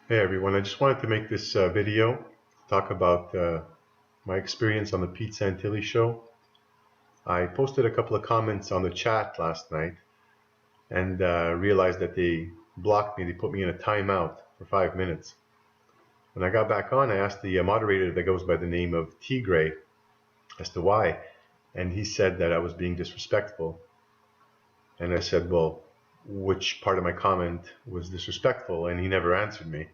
Hey everyone, I just wanted to make this video, talk about my experience on the Pete Santilli Show. I posted a couple of comments on the chat last night and realized that they blocked me. They put me in a timeout for 5 minutes. When I got back on, I asked the moderator that goes by the name of Tigray as to why, and he said that I was being disrespectful. And I said, well, which part of my comment was disrespectful? And he never answered me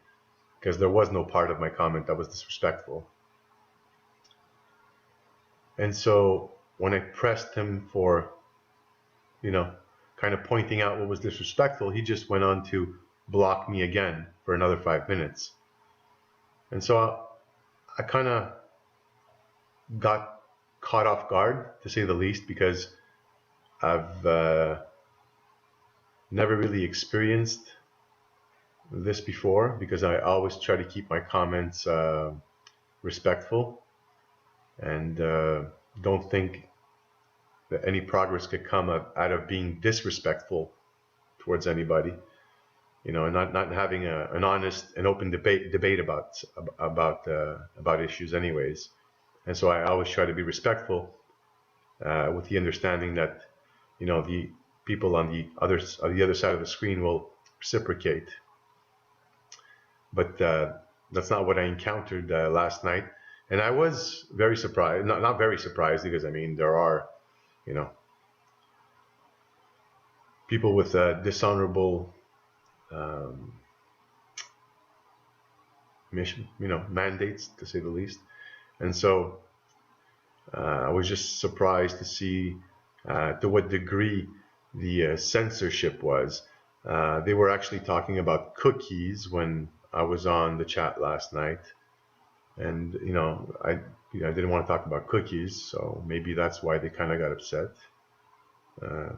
because there was no part of my comment that was disrespectful. And so when I pressed him for, kind of pointing out what was disrespectful, he just went on to block me again for another 5 minutes. And so I kind of got caught off guard, to say the least, because I've never really experienced this before, because I always try to keep my comments respectful and don't think that any progress could come out of being disrespectful towards anybody, and not having an honest and open debate about issues, anyways. And so I always try to be respectful, with the understanding that, the people on the other side of the screen will reciprocate. But that's not what I encountered last night, and I was very surprised. Not very surprised, because I mean there are, people with dishonorable mission, mandates, to say the least. And so I was just surprised to see to what degree the censorship was. They were actually talking about cookies when I was on the chat last night, and I didn't want to talk about cookies, so maybe that's why they kind of got upset. They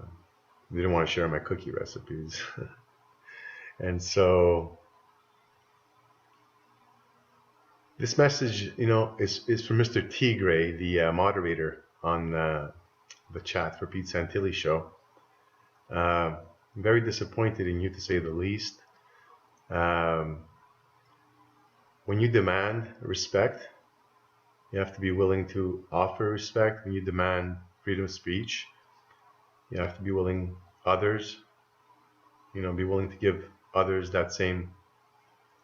didn't want to share my cookie recipes. And so this message, is from Mr. Tigray, the moderator on the chat for Pete Santilli Show. I'm very disappointed in you, to say the least. When you demand respect, you have to be willing to offer respect. When you demand freedom of speech, you have to be willing be willing to give others that same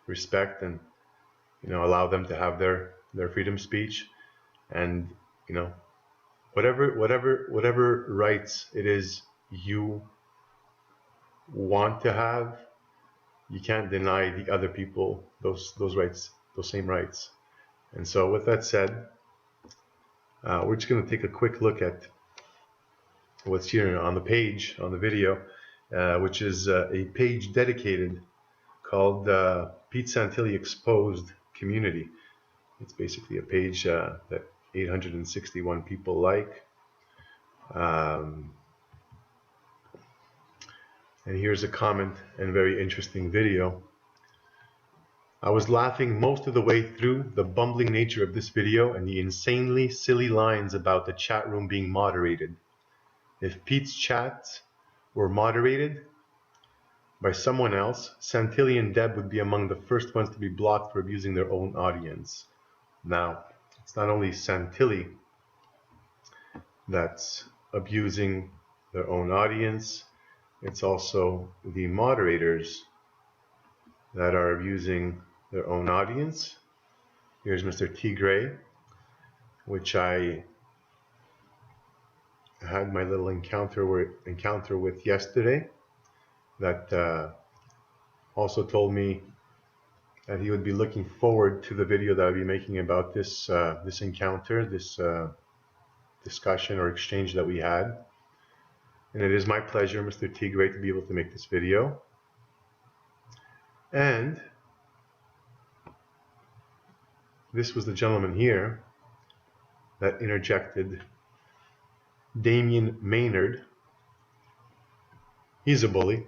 respect, and allow them to have their freedom of speech. And whatever rights it is you want to have, you can't deny the other people those rights, those same rights. And so with that said, we're just going to take a quick look at what's here on the page, on the video, which is a page dedicated, called Pete Santilli Exposed Community. It's basically a page that 861 people like. And here's a comment and very interesting video. I was laughing most of the way through the bumbling nature of this video and the insanely silly lines about the chat room being moderated. If Pete's chats were moderated by someone else, Santilli and Deb would be among the first ones to be blocked for abusing their own audience. Now, it's not only Santilli that's abusing their own audience, it's also the moderators that are abusing their own audience. Here's Mr. Tigray, which I had my little encounter with yesterday, that also told me that he would be looking forward to the video that I'll be making about this encounter, this discussion or exchange that we had. And it is my pleasure, Mr. Tigray, to be able to make this video. And this was the gentleman here that interjected, Damien Maynard. He's a bully.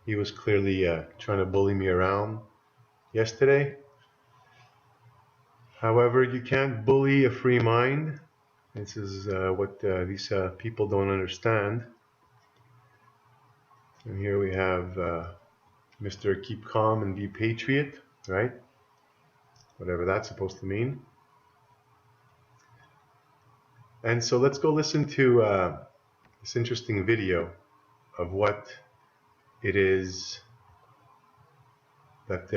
He was clearly trying to bully me around yesterday. However, you can't bully a free mind. This is what these people don't understand. And here we have Mr. Keep Calm and Be Patriot, right? Whatever that's supposed to mean. And so let's go listen to this interesting video of what it is that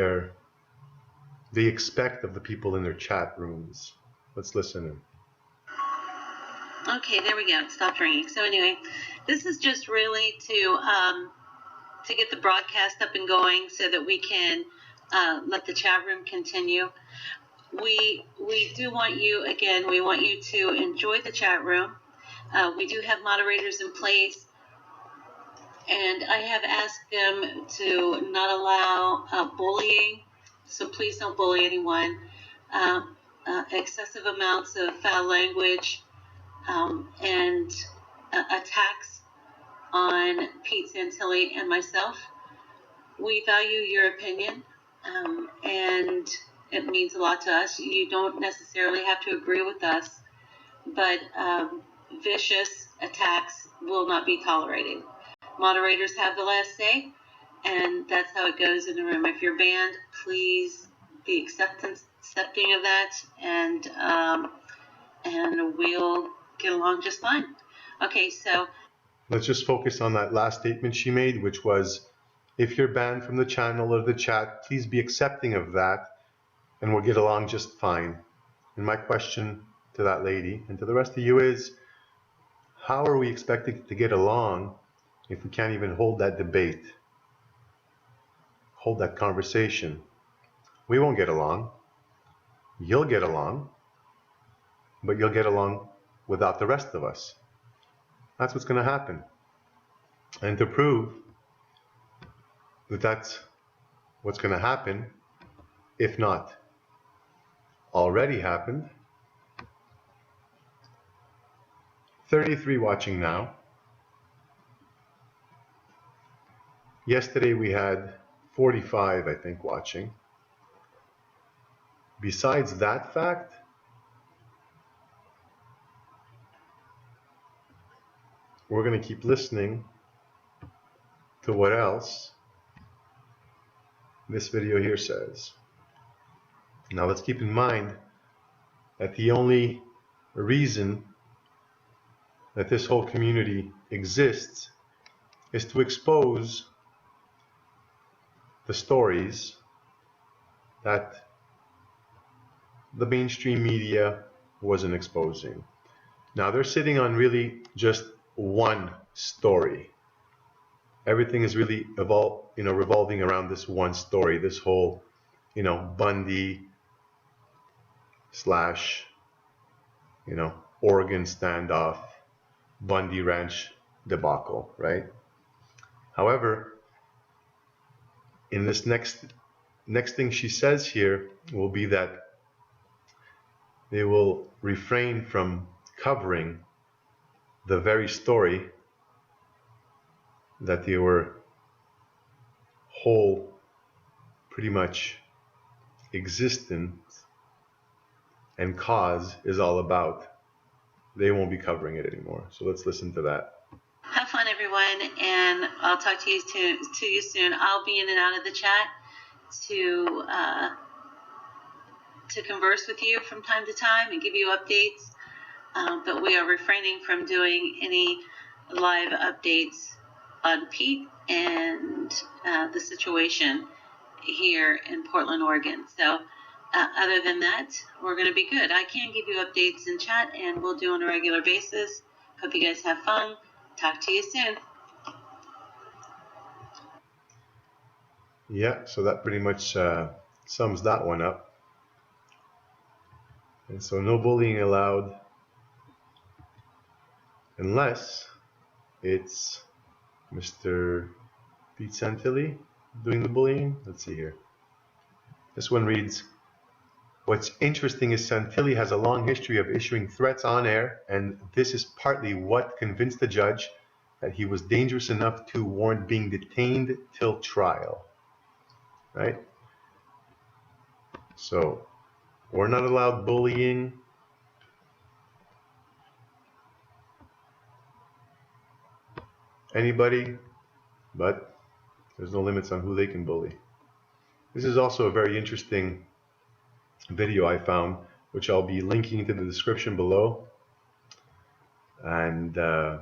they expect of the people in their chat rooms. Let's listen in. Okay, there we go. It stopped ringing. So anyway, this is just really to get the broadcast up and going so that we can let the chat room continue. We do want you, again, we want you to enjoy the chat room. We do have moderators in place, and I have asked them to not allow bullying, so please don't bully anyone. Excessive amounts of foul language and attacks on Pete Santilli and myself. We value your opinion, and it means a lot to us. You don't necessarily have to agree with us, but vicious attacks will not be tolerated. Moderators have the last say, and that's how it goes in the room. If you're banned, please be accepting of that, and we'll get along just fine. Okay, so let's just focus on that last statement she made, which was, if you're banned from the channel or the chat, please be accepting of that, and we'll get along just fine. And my question to that lady and to the rest of you is, how are we expecting to get along if we can't even hold that debate, hold that conversation? We won't get along. You'll get along, but you'll get along without the rest of us. That's what's going to happen. And to prove that that's what's going to happen, if not already happened, 33 watching now. Yesterday we had 45, I think, watching. Besides that fact, we're going to keep listening to what else this video here says. Now let's keep in mind that the only reason that this whole community exists is to expose the stories that the mainstream media wasn't exposing. Now they're sitting on really just one story. Everything is really revolving around this one story, this whole, Bundy slash, Oregon standoff, Bundy Ranch debacle, right? However, in this next thing she says here will be that they will refrain from covering the very story that they were whole, pretty much existence and cause is all about. They won't be covering it anymore. So let's listen to that. Have fun, everyone, and I'll talk to you soon. I'll be in and out of the chat to converse with you from time to time and give you updates, but we are refraining from doing any live updates on Pete and the situation here in Portland, Oregon. So other than that, we're going to be good. I can give you updates in chat, and we'll do on a regular basis. Hope you guys have fun. Talk to you soon. Yeah, so that pretty much sums that one up. And so no bullying allowed unless it's Mr. Pete Santilli doing the bullying. Let's see here. This one reads, what's interesting is Santilli has a long history of issuing threats on air, and this is partly what convinced the judge that he was dangerous enough to warrant being detained till trial. Right? So, we're not allowed bullying. Anybody but There's no limits on who they can bully. This is also a very interesting video I found, which I'll be linking to the description below. And I'm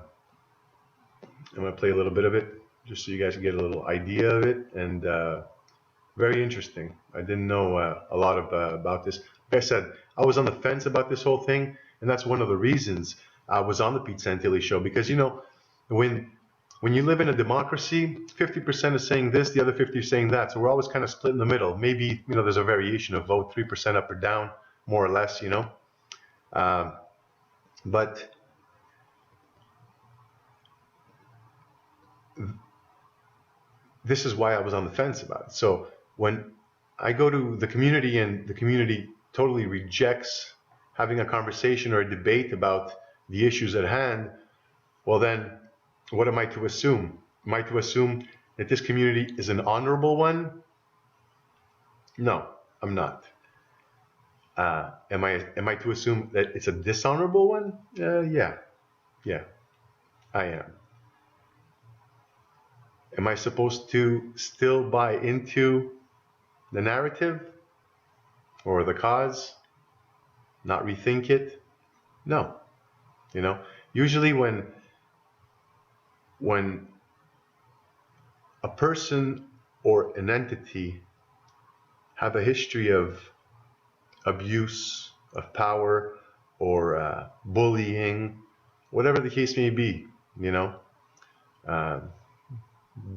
going to play a little bit of it just so you guys can get a little idea of it. And very interesting. I didn't know a lot about this. Like I said, I was on the fence about this whole thing, and that's one of the reasons I was on the Pete Santilli show. Because, you know, when you live in a democracy, 50% is saying this, the other 50 is saying that. So we're always kind of split in the middle. Maybe, you know, there's a variation of vote, 3% up or down, more or less, you know. But this is why I was on the fence about it. So when I go to the community and the community totally rejects having a conversation or a debate about the issues at hand, well then, what am I to assume? Am I to assume that this community is an honorable one? No, I'm not. Am I to assume that it's a dishonorable one? Yeah, I am. Am I supposed to still buy into the narrative or the cause, not rethink it? No. You know, usually when a person or an entity have a history of abuse of power or bullying, whatever the case may be, you know,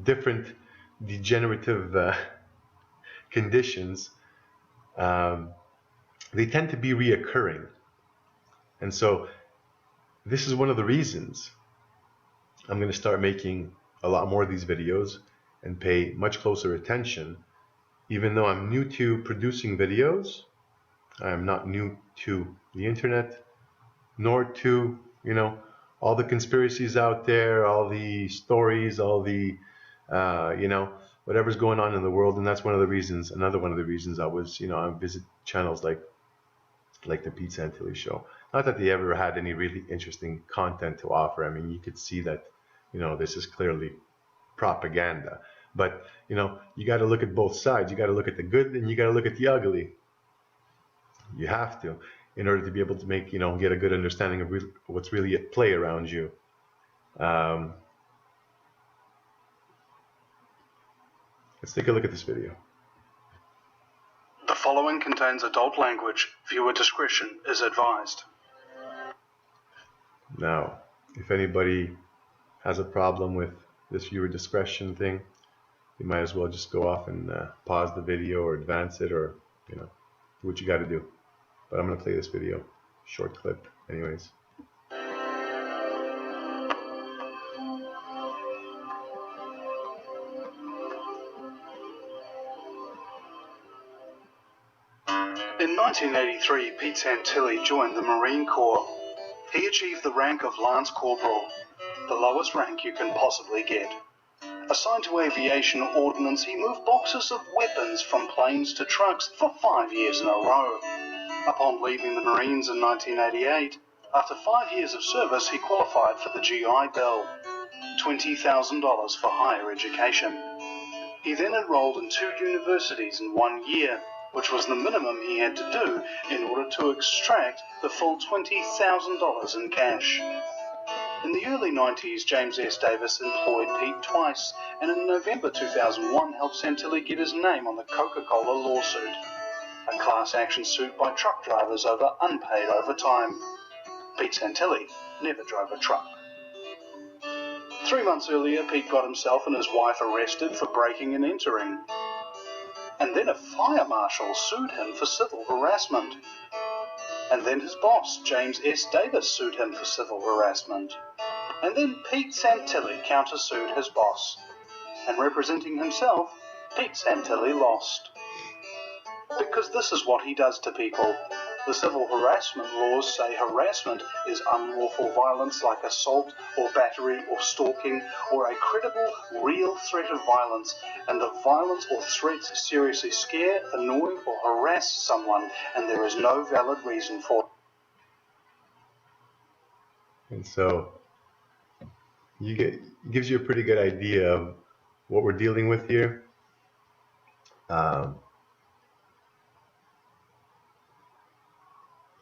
different degenerative conditions, they tend to be reoccurring. And so this is one of the reasons I'm going to start making a lot more of these videos and pay much closer attention. Even though I'm new to producing videos, I am not new to the internet, nor to, you know, all the conspiracies out there, all the stories, all the, you know, whatever's going on in the world. And that's one of the reasons, another one of the reasons I was, you know, I visit channels like the Pete Santilli Show. Not that they ever had any really interesting content to offer. I mean, you could see that, you know, this is clearly propaganda. But, you know, you got to look at both sides. You got to look at the good and you got to look at the ugly. You have to, in order to be able to make, you know, get a good understanding of what's really at play around you. Let's take a look at this video. The following contains adult language. Viewer discretion is advised. Now, if anybody has a problem with this viewer discretion thing, you might as well just go off and pause the video or advance it, or, you know, do what you got to do. But I'm going to play this video, short clip anyways. In 1983, Pete Santilli joined the Marine Corps. He achieved the rank of Lance Corporal, the lowest rank you can possibly get. Assigned to aviation ordnance, he moved boxes of weapons from planes to trucks for 5 years in a row. Upon leaving the Marines in 1988, after 5 years of service, he qualified for the GI Bill, $20,000 for higher education. He then enrolled in 2 universities in 1 year, which was the minimum he had to do in order to extract the full $20,000 in cash. In the early 90s, James S. Davis employed Pete twice, and in November 2001 helped Santilli get his name on the Coca-Cola lawsuit, a class action suit by truck drivers over unpaid overtime. Pete Santilli never drove a truck. 3 months earlier, Pete got himself and his wife arrested for breaking and entering. And then a fire marshal sued him for civil harassment. And then his boss, James S. Davis, sued him for civil harassment. And then Pete Santilli countersued his boss. And representing himself, Pete Santilli lost. Because this is what he does to people. The civil harassment laws say harassment is unlawful violence like assault or battery or stalking or a credible, real threat of violence, and the violence or threats seriously scare, annoy or harass someone, and there is no valid reason for it. And so it gives you a pretty good idea of what we're dealing with here.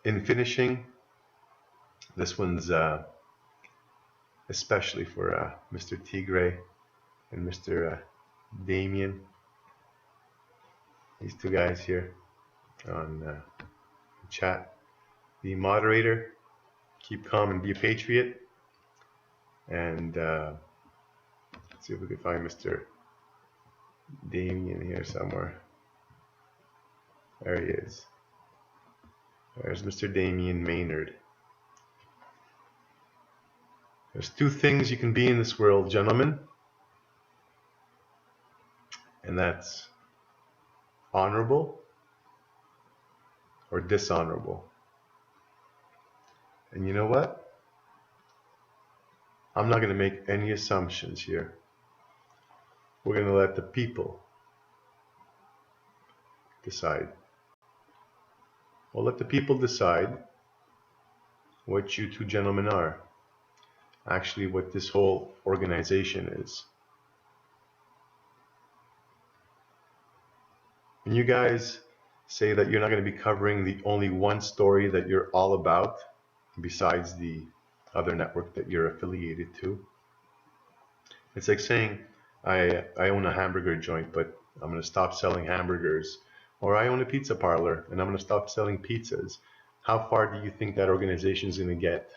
In finishing, this one's especially for Mr. Tigray and Mr. Damien. These two guys here on chat. The moderator, keep calm and be a patriot. And let's see if we can find Mr. Damien here somewhere. There he is. There's Mr. Damien Maynard. There's two things you can be in this world, gentlemen. And that's honorable or dishonorable. And you know what? I'm not going to make any assumptions here. We're going to let the people decide. We'll let the people decide what you two gentlemen are. Actually, what this whole organization is. And you guys say that you're not going to be covering the only one story that you're all about, besides the other network that you're affiliated to. It's like saying, I own a hamburger joint, but I'm going to stop selling hamburgers. Or I own a pizza parlor, and I'm going to stop selling pizzas. How far do you think that organization is going to get?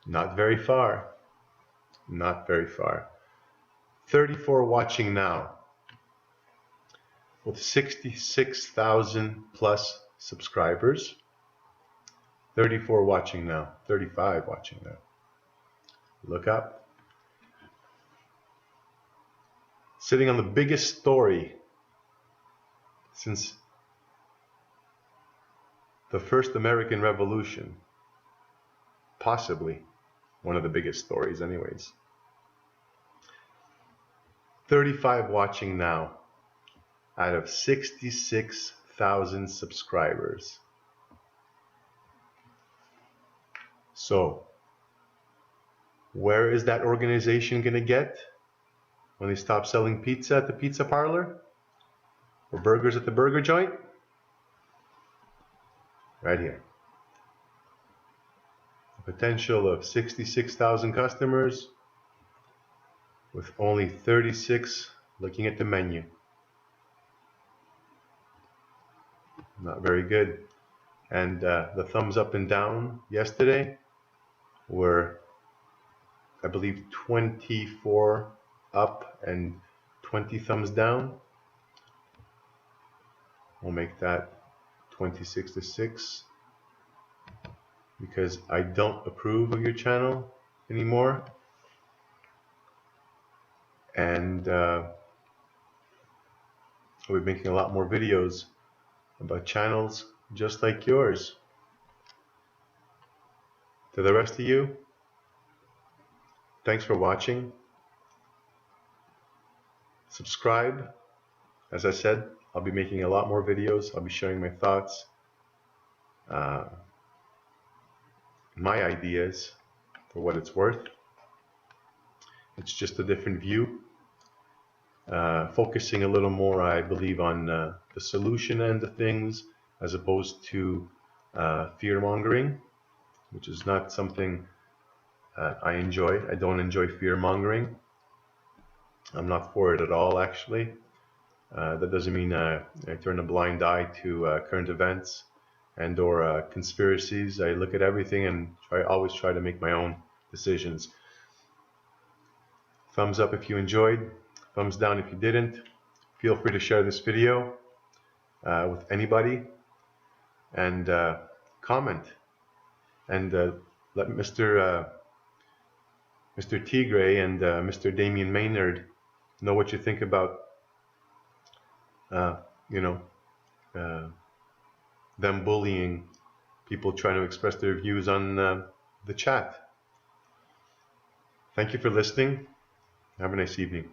Not very far. Not very far. 34 watching now. With 66,000 plus subscribers. 34 watching now. 35 watching now. Look up. Sitting on the biggest story since the first American Revolution. Possibly one of the biggest stories anyways. 35 watching now out of 66,000 subscribers. So, where is that organization going to get when they stop selling pizza at the pizza parlor? Or burgers at the burger joint? Right here. A potential of 66,000 customers with only 36 looking at the menu. Not very good. And the thumbs up and down yesterday were, I believe, 24 up and 20 thumbs down. We'll make that 26 to 6 because I don't approve of your channel anymore. And I'll be making a lot more videos about channels just like yours. To the rest of you, thanks for watching. Subscribe. As I said, I'll be making a lot more videos. I'll be sharing my thoughts, my ideas, for what it's worth. It's just a different view, focusing a little more, I believe, on the solution end of things, as opposed to fear-mongering, which is not something I enjoy. I don't enjoy fear-mongering. I'm not for it at all, actually. That doesn't mean I turn a blind eye to current events and or conspiracies. I look at everything and always try to make my own decisions. Thumbs up if you enjoyed. Thumbs down if you didn't. Feel free to share this video with anybody and comment. And let Mr. Tigray and Mr. Damien Maynard know what you think about them bullying people trying to express their views on the chat. Thank you for listening. Have a nice evening.